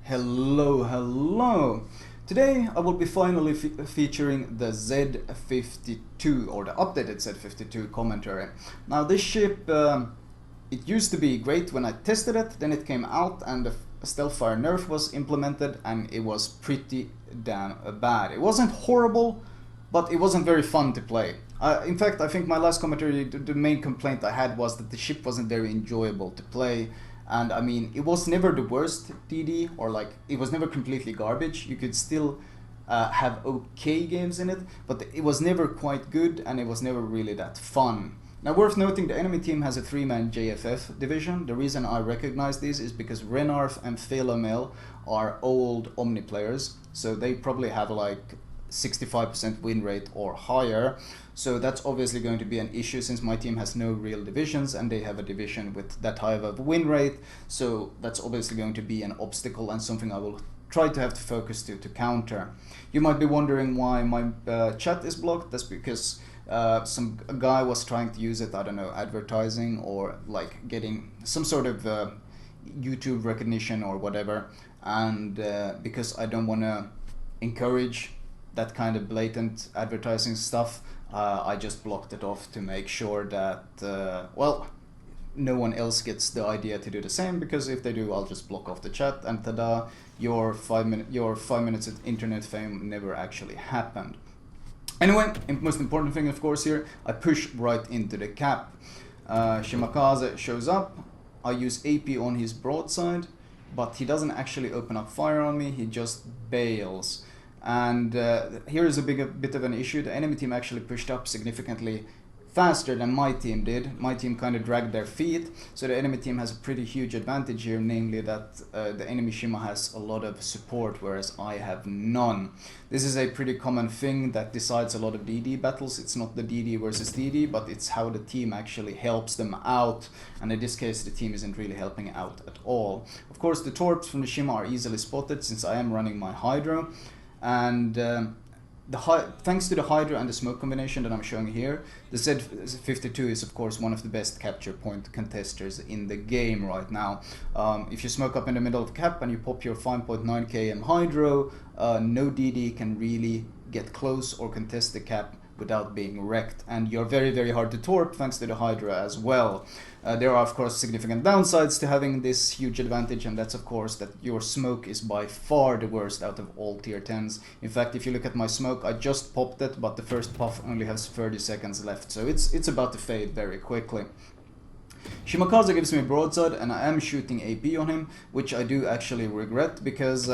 Hello. Today I will be finally featuring the Z-52 or the updated Z-52 commentary. Now this ship, it used to be great when I tested it, then it came out and the stealth fire nerf was implemented and it was pretty damn bad. It wasn't horrible, but it wasn't very fun to play. In fact, I think my last commentary, the main complaint I had was that the ship wasn't very enjoyable to play. And I mean, it was never the worst DD, or like, it was never completely garbage. You could still have okay games in it, but it was never quite good and it was never really that fun. Now, worth noting, the enemy team has a 3-man JFF division. The reason I recognize these is because Renarf and Flamu are old Omni players, so they probably have like 65% win rate or higher. So that's obviously going to be an issue since my team has no real divisions and they have a division with that high of a win rate. So that's obviously going to be an obstacle and something I will try to have to focus to counter. You might be wondering why my chat is blocked. That's because a guy was trying to use it, I don't know, advertising or like getting some sort of YouTube recognition or whatever. And because I don't want to encourage that kind of blatant advertising stuff, I just blocked it off to make sure that, well, no one else gets the idea to do the same, because if they do, I'll just block off the chat and tada, your 5 minutes of internet fame never actually happened. Anyway, most important thing of course here, I push right into the cap. Shimakaze shows up, I use AP on his broadside, but he doesn't actually open up fire on me, he just bails. And here is a bit of an issue. The enemy team actually pushed up significantly faster than my team did. My team kind of dragged their feet, so the enemy team has a pretty huge advantage here, namely that the enemy Shima has a lot of support, whereas I have none. This is a pretty common thing that decides a lot of DD battles. It's not the DD versus DD, but it's how the team actually helps them out, and in this case the team isn't really helping out at all. Of course, the torps from the Shima are easily spotted since I am running my Hydro. And thanks to the Hydra and the smoke combination that I'm showing here, the Z-52 is of course one of the best capture point contesters in the game right now. If you smoke up in the middle of the cap and you pop your 5.9 km Hydro, no DD can really get close or contest the cap without being wrecked, and you're very hard to torp thanks to the Hydra as well. There are of course significant downsides to having this huge advantage, and that's of course that your smoke is by far the worst out of all tier 10s. In fact, if you look at my smoke, I just popped it, but the first puff only has 30 seconds left, so it's about to fade very quickly. Shimakaze gives me a broadside and I am shooting AP on him, which I do actually regret, because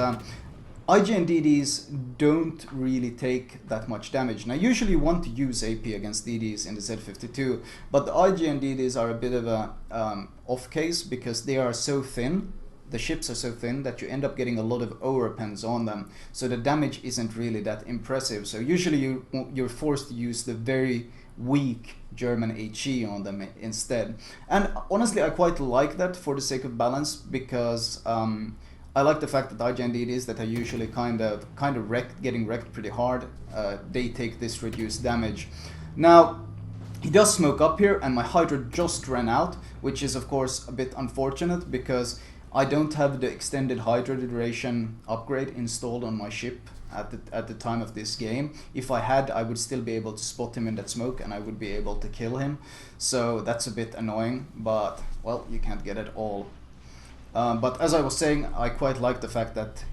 IGN DDs don't really take that much damage. Now usually you want to use AP against DDs in the Z-52, but the IGN DDs are a bit of a off case because they are so thin, the ships are so thin that you end up getting a lot of overpens on them, so the damage isn't really that impressive. So usually you're forced to use the very weak German HE on them instead. And honestly I quite like that for the sake of balance, because I like the fact that IGN DDs that are usually kind of getting wrecked pretty hard, they take this reduced damage. Now, he does smoke up here and my Hydra just ran out, which is of course a bit unfortunate because I don't have the extended Hydra duration upgrade installed on my ship at the time of this game. If I had, I would still be able to spot him in that smoke and I would be able to kill him. So that's a bit annoying, but well, you can't get it all. But as I was saying, I quite like the fact that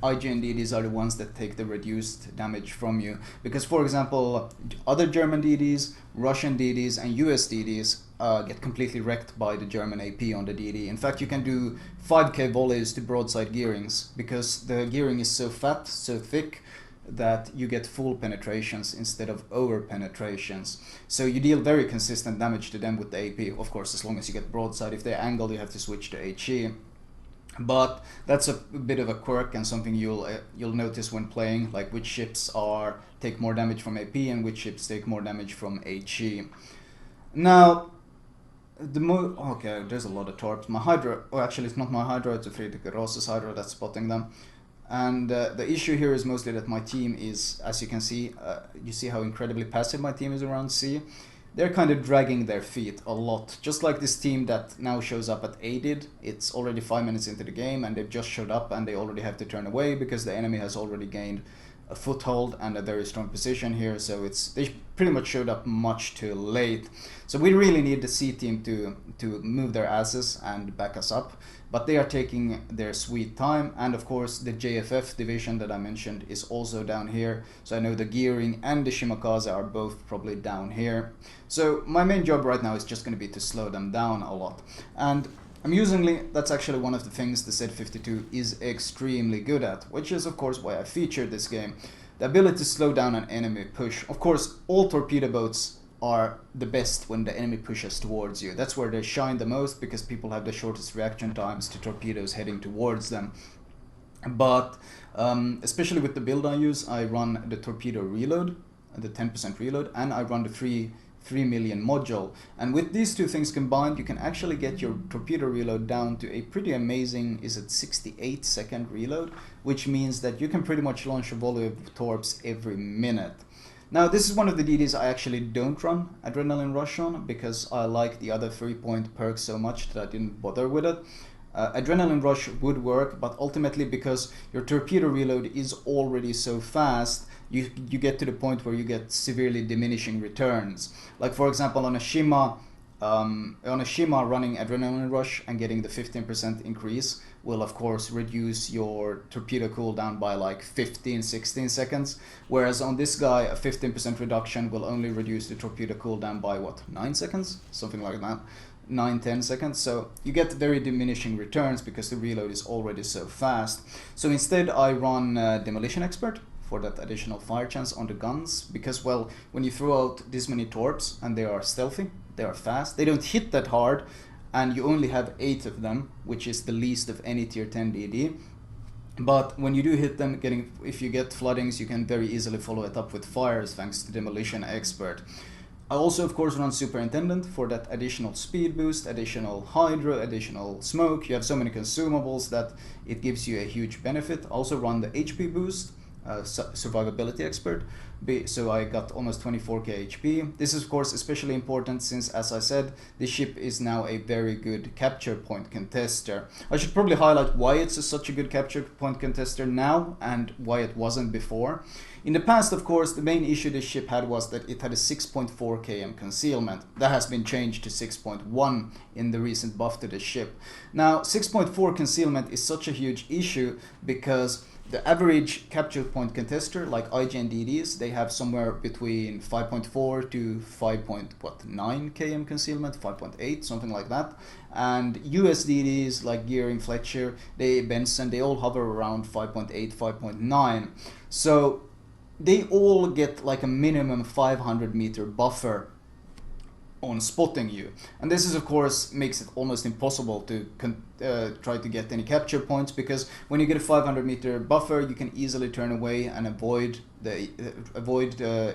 IGN DDs are the ones that take the reduced damage from you. Because for example, other German DDs, Russian DDs and US DDs get completely wrecked by the German AP on the DD. In fact, you can do 5k volleys to broadside gearings because the gearing is so fat, so thick, that you get full penetrations instead of over penetrations. So you deal very consistent damage to them with the AP, of course as long as you get broadside. If they're angled you have to switch to HE. But that's a bit of a quirk and something you'll notice when playing, like which ships take more damage from AP and which ships take more damage from HE. Now, okay, there's a lot of torps. My Hydra, oh actually it's not my Hydra, it's a Friedrich Ross's Hydra that's spotting them. And the issue here is mostly that my team is, as you can see, you see how incredibly passive my team is around C. they're kind of dragging their feet a lot. Just like this team that now shows up at A did. It's already 5 minutes into the game and they've just showed up and they already have to turn away because the enemy has already gained a foothold and a very strong position here, so they pretty much showed up much too late. So we really need the C team to move their asses and back us up, but they are taking their sweet time. And of course the JFF division that I mentioned is also down here, so I know the Gearing and the Shimakaze are both probably down here. So my main job right now is just going to be to slow them down a lot, and amusingly, that's actually one of the things the Z-52 is extremely good at, which is of course why I featured this game. The ability to slow down an enemy push. Of course, all torpedo boats are the best when the enemy pushes towards you. That's where they shine the most because people have the shortest reaction times to torpedoes heading towards them. But especially with the build I use, I run the torpedo reload, the 10% reload, and I run the 3 million module, and with these two things combined you can actually get your torpedo reload down to a pretty amazing, is it 68-second reload, which means that you can pretty much launch a volley of torps every minute. Now this is one of the DDs I actually don't run Adrenaline Rush on because I like the other 3-point perks so much that I didn't bother with it. Adrenaline Rush would work, but ultimately because your torpedo reload is already so fast, you get to the point where you get severely diminishing returns. Like for example on a Shima running Adrenaline Rush and getting the 15% increase will of course reduce your torpedo cooldown by like 15-16 seconds, whereas on this guy a 15% reduction will only reduce the torpedo cooldown by what, 9 seconds? Something like that. 9-10 seconds, so you get very diminishing returns because the reload is already so fast. So instead I run Demolition Expert for that additional fire chance on the guns, because well, when you throw out this many torps and they are stealthy, they are fast, they don't hit that hard, and you only have 8 of them, which is the least of any tier 10 DD. But when you do hit them, if you get floodings, you can very easily follow it up with fires thanks to Demolition Expert. I also of course run Superintendent for that additional speed boost, additional hydro, additional smoke. You have so many consumables that it gives you a huge benefit. I also run the HP boost, Survivability Expert, so I got almost 24k HP. This is of course especially important since, as I said, this ship is now a very good capture point contester. I should probably highlight why it's such a good capture point contester now and why it wasn't before. In the past, of course, the main issue this ship had was that it had a 6.4 km concealment. That has been changed to 6.1 in the recent buff to the ship. Now, 6.4 concealment is such a huge issue because the average capture point contester, like IGN DDs, they have somewhere between 5.4 to 5.9 km concealment, 5.8, something like that. And US DDs like Gearing, Fletcher, Benson, they all hover around 5.8, 5.9. So they all get like a minimum 500 meter buffer on spotting you, and this is of course makes it almost impossible to try to get any capture points, because when you get a 500 meter buffer you can easily turn away and avoid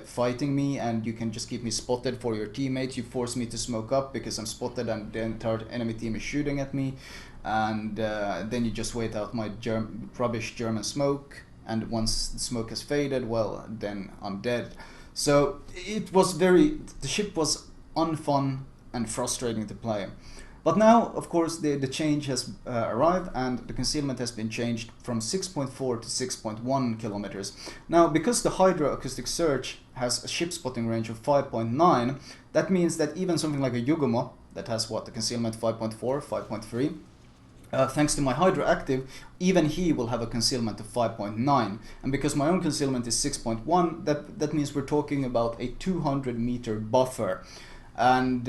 fighting me, and you can just keep me spotted for your teammates. You force me to smoke up because I'm spotted and the entire enemy team is shooting at me, and then you just wait out my rubbish German smoke, and once the smoke has faded, well, then I'm dead. So the ship was unfun and frustrating to play. But now, of course, the change has arrived, and the concealment has been changed from 6.4 to 6.1 kilometers. Now, because the hydroacoustic search has a ship spotting range of 5.9, that means that even something like a Yugumo, that has what, the concealment 5.4, 5.3, thanks to my hydroactive, even he will have a concealment of 5.9, and because my own concealment is 6.1, that means we're talking about a 200 meter buffer, and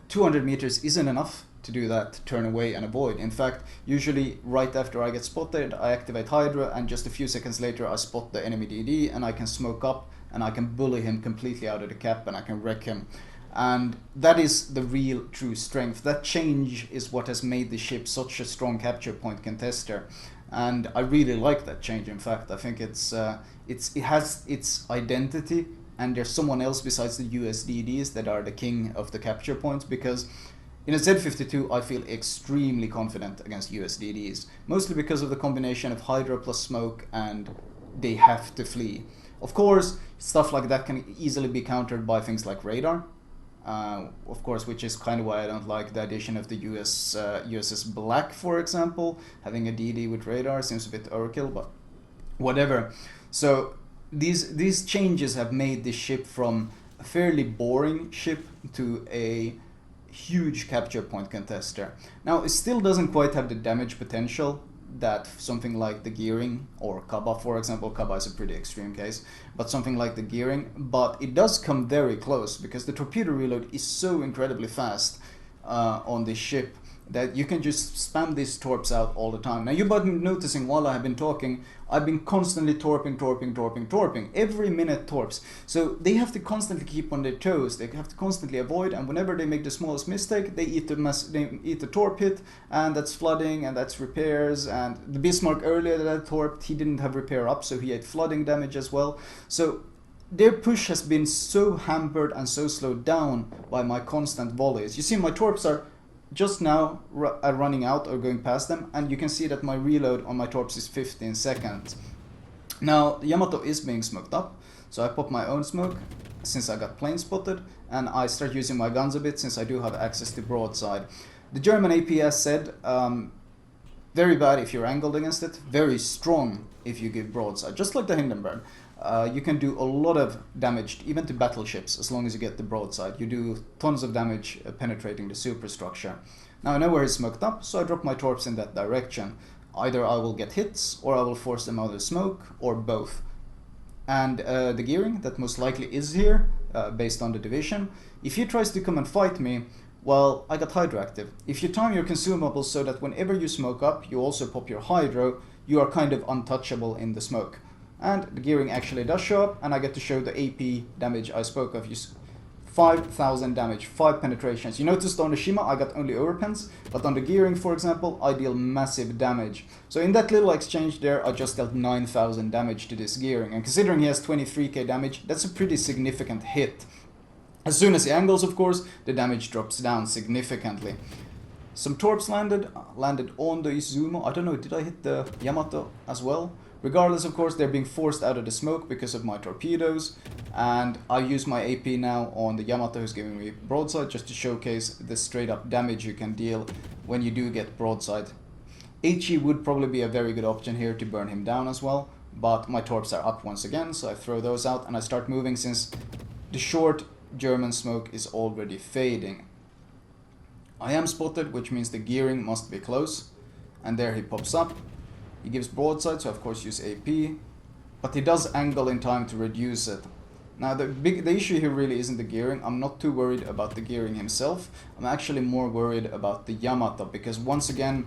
200 meters isn't enough to do that, turn away and avoid. In fact, usually right after I get spotted, I activate Hydra, and just a few seconds later I spot the enemy DD and I can smoke up and I can bully him completely out of the cap and I can wreck him. And that is the real true strength. That change is what has made the ship such a strong capture point contester, and I really like that change. In fact, I think it has its identity, and there's someone else besides the USDDs that are the king of the capture points, because in a Z-52 I feel extremely confident against USDDs, mostly because of the combination of Hydra plus smoke and they have to flee. Of course, stuff like that can easily be countered by things like radar, of course, which is kind of why I don't like the addition of the USS Black, for example. Having a DD with radar seems a bit overkill, but whatever. So these changes have made this ship from a fairly boring ship to a huge capture point contester. Now, it still doesn't quite have the damage potential that something like the Gearing or Kaba, for example. Kaba is a pretty extreme case, but something like the Gearing, but it does come very close because the torpedo reload is so incredibly fast on this ship that you can just spam these torps out all the time. Now, you've been noticing while I have been talking, I've been constantly torping. Every minute torps. So they have to constantly keep on their toes. They have to constantly avoid, and whenever they make the smallest mistake, they eat the torp hit, and that's flooding, and that's repairs. And the Bismarck earlier that I torped, he didn't have repair up, so he ate flooding damage as well. So their push has been so hampered and so slowed down by my constant volleys. You see, my torps are just now running out or going past them, and you can see that my reload on my torps is 15 seconds. Now, the Yamato is being smoked up, so I pop my own smoke since I got plane spotted, and I start using my guns a bit since I do have access to broadside. The German APS said, very bad if you're angled against it, very strong if you give broadside, just like the Hindenburg. You can do a lot of damage, even to battleships, as long as you get the broadside. You do tons of damage penetrating the superstructure. Now I know where he's smoked up, so I drop my torps in that direction. Either I will get hits, or I will force them out of smoke, or both. And the Gearing, that most likely is here, based on the division, if he tries to come and fight me, well, I got hydroactive. If you time your consumables so that whenever you smoke up, you also pop your hydro, you are kind of untouchable in the smoke. And the Gearing actually does show up, and I get to show the AP damage I spoke of. 5,000 damage, 5 penetrations. You noticed on the Shima I got only overpens, but on the Gearing, for example, I deal massive damage. So in that little exchange there, I just dealt 9,000 damage to this Gearing, and considering he has 23k damage, that's a pretty significant hit. As soon as he angles, of course, the damage drops down significantly. Some torps landed on the Izumo. I don't know, did I hit the Yamato as well? Regardless, of course, they're being forced out of the smoke because of my torpedoes, and I use my AP now on the Yamato, who's giving me broadside, just to showcase the straight up damage you can deal when you do get broadside. HE would probably be a very good option here to burn him down as well, but my torps are up once again, so I throw those out and I start moving since the short German smoke is already fading. I am spotted, which means the Gearing must be close, and there he pops up. He gives broadside, so of course use AP, but he does angle in time to reduce it. Now the issue here really isn't the Gearing. I'm not too worried about the Gearing himself. I'm actually more worried about the Yamato, because once again,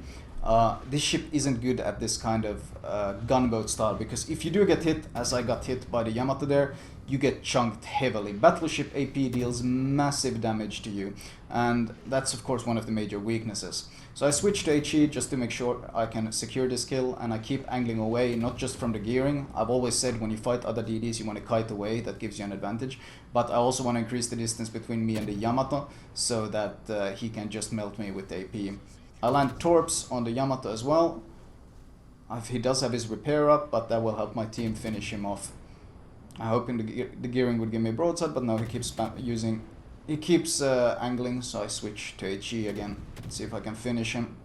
this ship isn't good at this kind of gunboat style, because if you do get hit, as I got hit by the Yamato there, you get chunked heavily. Battleship AP deals massive damage to you, and that's of course one of the major weaknesses. So I switch to HE just to make sure I can secure this kill, and I keep angling away, not just from the Gearing. I've always said when you fight other DDs you want to kite away, that gives you an advantage, but I also want to increase the distance between me and the Yamato so that he can just melt me with AP. I land torps on the Yamato as well. He does have his repair up, but that will help my team finish him off. I'm hoping the Gearing would give me broadside, but no, he keeps angling, so I switch to HE again. Let's see if I can finish him.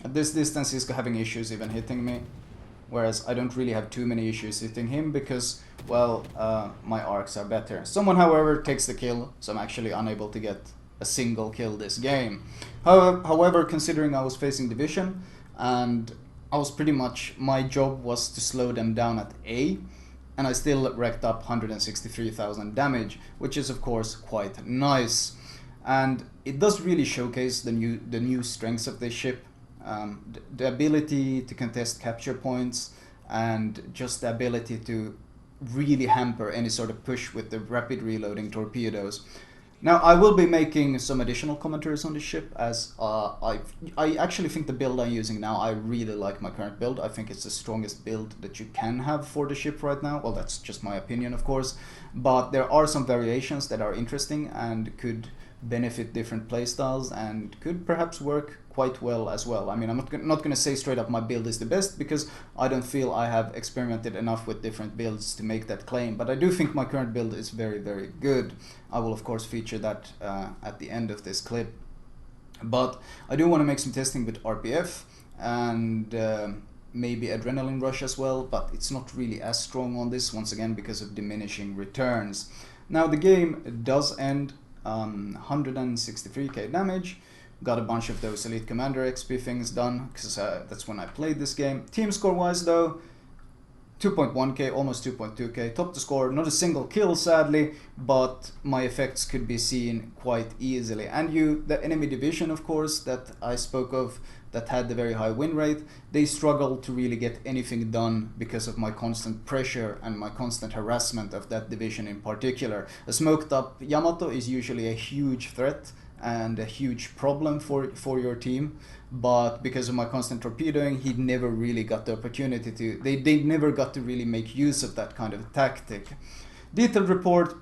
At this distance he's having issues even hitting me, whereas I don't really have too many issues hitting him because, well, my arcs are better. Someone, however, takes the kill, so I'm actually unable to get a single kill this game. However, considering I was facing division and I was pretty much, my job was to slow them down at A, and I still racked up 163,000 damage, which is of course quite nice. And it does really showcase the new strengths of this ship, the ability to contest capture points, and just the ability to really hamper any sort of push with the rapid reloading torpedoes. Now, I will be making some additional commentaries on this ship, as I actually think the build I'm using now, I really like my current build. I think it's the strongest build that you can have for the ship right now. Well, that's just my opinion, of course, but there are some variations that are interesting and could benefit different playstyles and could perhaps work quite well as well. I mean, I'm not going to say straight up my build is the best, because I don't feel I have experimented enough with different builds to make that claim, but I do think my current build is very, very good. I will of course feature that at the end of this clip. But I do want to make some testing with RPF and maybe Adrenaline Rush as well, but it's not really as strong on this, once again because of diminishing returns. Now the game does end 163k damage. Got a bunch of those Elite Commander XP things done, because that's when I played this game. Team score wise though, 2.1k, almost 2.2k. Top to score, not a single kill sadly, but my effects could be seen quite easily. And the enemy division, of course, that I spoke of, that had the very high win rate, they struggled to really get anything done because of my constant pressure and my constant harassment of that division in particular. A smoked up Yamato is usually a huge threat and a huge problem for your team, but because of my constant torpedoing, he never really got the opportunity to, they never got to really make use of that kind of tactic. Detailed report,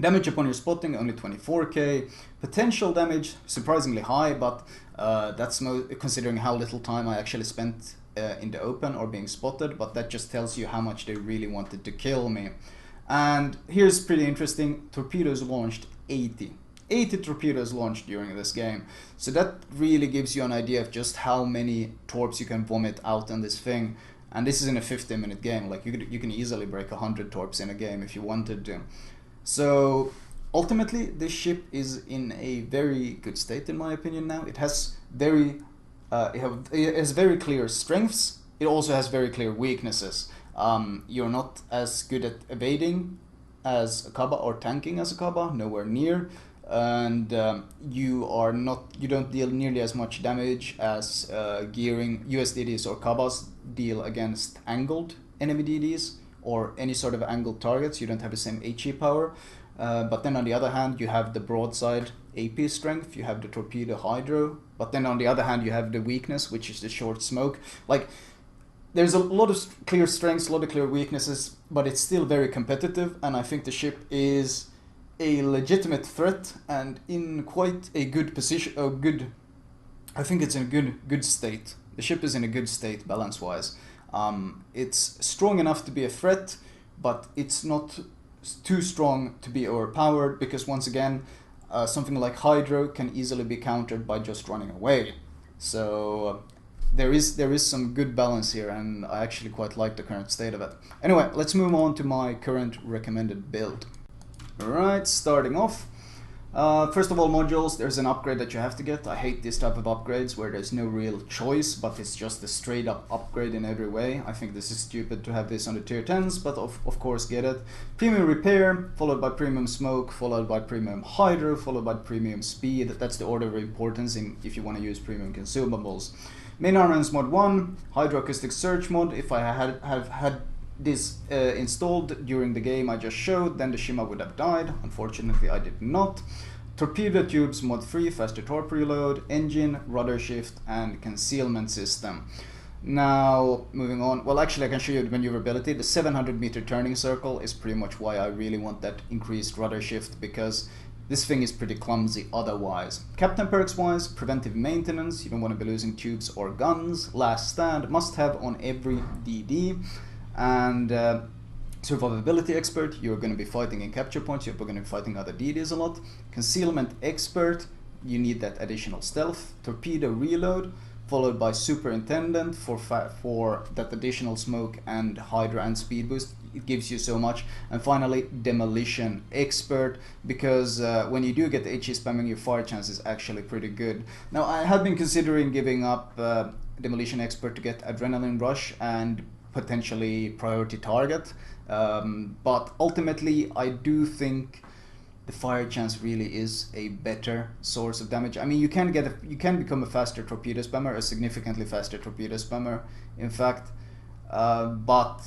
damage upon your spotting only 24k, potential damage surprisingly high, but that's considering how little time I actually spent in the open or being spotted, but that just tells you how much they really wanted to kill me. And here's pretty interesting, torpedoes launched 80 torpedoes launched during this game. So that really gives you an idea of just how many torps you can vomit out on this thing. And this is in a 15-minute game. Like you can easily break 100 torps in a game if you wanted to. So ultimately, this ship is in a very good state in my opinion now. It has it has very clear strengths. It also has very clear weaknesses. You're not as good at evading as a Kaba or tanking as a Kaba, nowhere near. And you don't deal nearly as much damage as gearing USDDs or Kabas deal against angled enemy DDs or any sort of angled targets. You don't have the same HE power, but then on the other hand you have the broadside AP strength, you have the torpedo hydro, but then on the other hand you have the weakness, which is the short smoke. Like, there's a lot of clear strengths, a lot of clear weaknesses, but it's still very competitive, and I think the ship is a legitimate threat and in quite a good position. I think it's in a good state. The ship is in a good state balance wise. It's strong enough to be a threat, but it's not too strong to be overpowered, because once again something like Hydro can easily be countered by just running away. So there is some good balance here, and I actually quite like the current state of it. Anyway, let's move on to my current recommended build. Alright, starting off, first of all, modules. There's an upgrade that you have to get. I hate this type of upgrades where there's no real choice, but it's just a straight up upgrade in every way. I think this is stupid to have this on the tier 10s, but of course get it. Premium repair, followed by premium smoke, followed by premium hydro, followed by premium speed. That's the order of importance if you want to use premium consumables. Main armaments mod 1, hydroacoustic search mod. If I have had this installed during the game I just showed, then the Shima would have died. Unfortunately I did not. Torpedo tubes mod 3, faster torp reload, engine, rudder shift, and concealment system. Now moving on, well actually I can show you the maneuverability. The 700 meter turning circle is pretty much why I really want that increased rudder shift, because this thing is pretty clumsy otherwise. Captain perks wise, preventive maintenance, you don't want to be losing tubes or guns. Last stand, must have on every DD. And survivability expert, you're going to be fighting in capture points, you're going to be fighting other DDs a lot. Concealment expert, you need that additional stealth. Torpedo reload, followed by superintendent for that additional smoke and hydra and speed boost. It gives you so much. And finally, demolition expert, because when you do get the HE spamming, your fire chance is actually pretty good. Now I had been considering giving up demolition expert to get adrenaline rush and potentially priority target, but ultimately I do think the fire chance really is a better source of damage. I mean, you can become a faster torpedo spammer, a significantly faster torpedo spammer in fact, but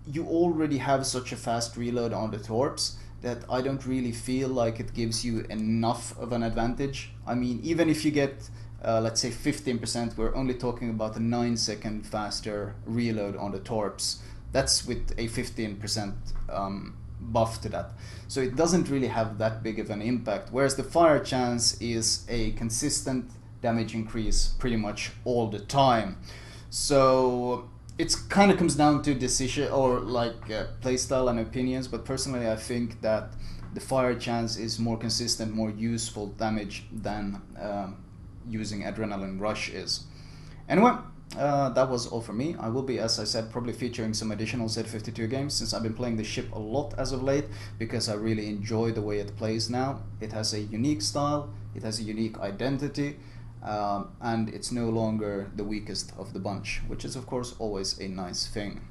you already have such a fast reload on the torps that I don't really feel like it gives you enough of an advantage. I mean, even if you get let's say 15%, we're only talking about a 9-second faster reload on the torps. That's with a 15% buff to that. So it doesn't really have that big of an impact, whereas the fire chance is a consistent damage increase pretty much all the time. So it kind of comes down to decision or like playstyle and opinions, but personally I think that the fire chance is more consistent, more useful damage than using Adrenaline Rush is. Anyway, that was all for me. I will be, as I said, probably featuring some additional Z-52 games, since I've been playing the ship a lot as of late, because I really enjoy the way it plays now. It has a unique style, it has a unique identity, and it's no longer the weakest of the bunch, which is of course always a nice thing.